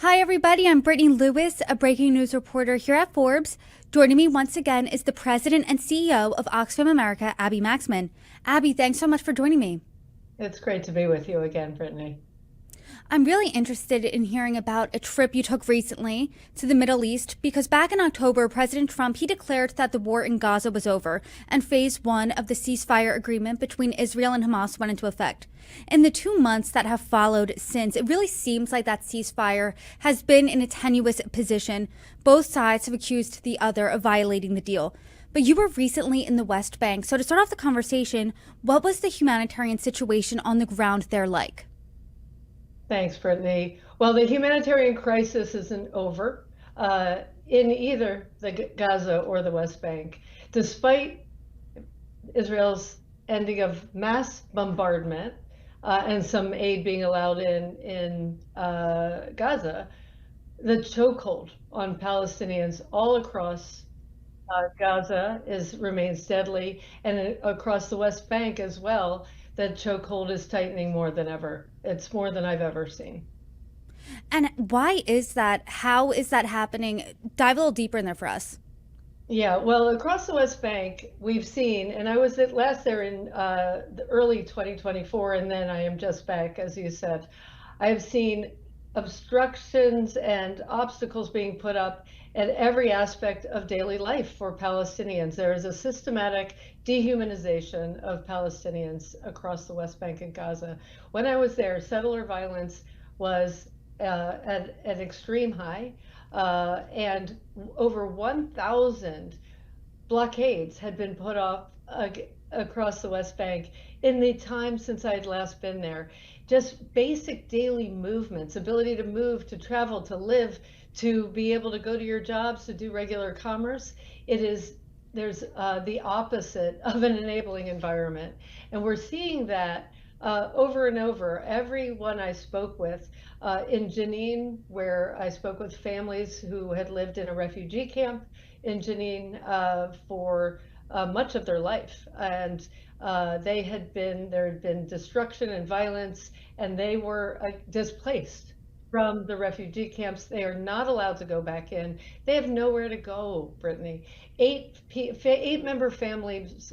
Hi, everybody. I'm Brittany Lewis, a breaking news reporter here at Forbes. Joining me once again is the president and CEO of Oxfam America, Abby Maxman. Abby, thanks so much for joining me. It's great to be with you again, Brittany. I'm really interested in hearing about a trip you took recently to the Middle East because back in October, President Trump, he declared that the war in Gaza was over and phase one of the ceasefire agreement between Israel and Hamas went into effect. In the 2 months that have followed since, it really seems like that ceasefire has been in a tenuous position. Both sides have accused the other of violating the deal. But you were recently in the West Bank. So to start off the conversation, what was the humanitarian situation on the ground there like? Thanks, Brittany. Well, the humanitarian crisis isn't over in either the Gaza or the West Bank. Despite Israel's ending of mass bombardment and some aid being allowed in Gaza, the chokehold on Palestinians all across Gaza remains deadly, and across the West Bank as well, the chokehold is tightening more than ever. It's more than I've ever seen. And why is that? How is that happening? Dive a little deeper in there for us. Yeah, well, across the West Bank, we've seen, and I was at last there in the early 2024, and then I am just back, as you said. I have seen obstructions and obstacles being put up at every aspect of daily life for Palestinians. There is a systematic dehumanization of Palestinians across the West Bank and Gaza. When I was there, settler violence was at an extreme high, and over 1,000 blockades had been put off across the West Bank in the time since I had last been there. Just basic daily movements, ability to move, to travel, to live, to be able to go to your jobs, to do regular commerce. There's the opposite of an enabling environment. And we're seeing that over and over. Everyone I spoke with in Jenin, where I spoke with families who had lived in a refugee camp in Jenin for much of their life, and there had been destruction and violence, and they were displaced from the refugee camps. They are not allowed to go back in. They have nowhere to go, Brittany. Eight-member families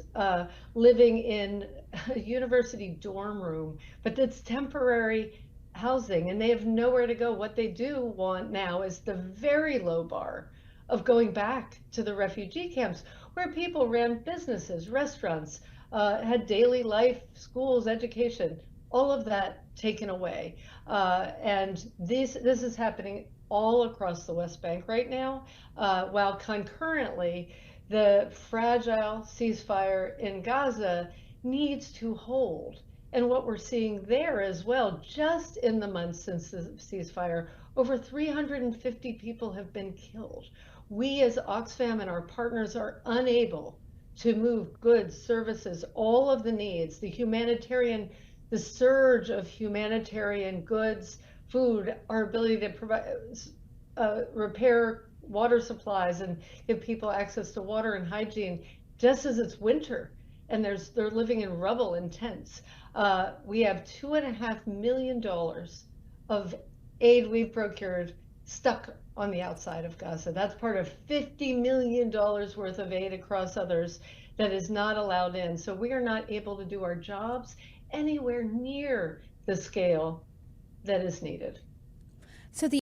living in a university dorm room, but it's temporary housing, and they have nowhere to go. What they do want now is the very low bar of going back to the refugee camps where people ran businesses, restaurants, had daily life, schools, education, all of that taken away. And this is happening all across the West Bank right now, while concurrently the fragile ceasefire in Gaza needs to hold. And what we're seeing there as well, just in the months since the ceasefire, over 350 people have been killed. We as Oxfam and our partners are unable to move goods, services, all of the needs, the surge of humanitarian goods, food, our ability to provide, repair water supplies and give people access to water and hygiene, just as it's winter and they're living in rubble in tents. We have $2.5 million of aid we've procured stuck on the outside of Gaza. That's part of $50 million worth of aid across others that is not allowed in. So we are not able to do our jobs anywhere near the scale that is needed. So the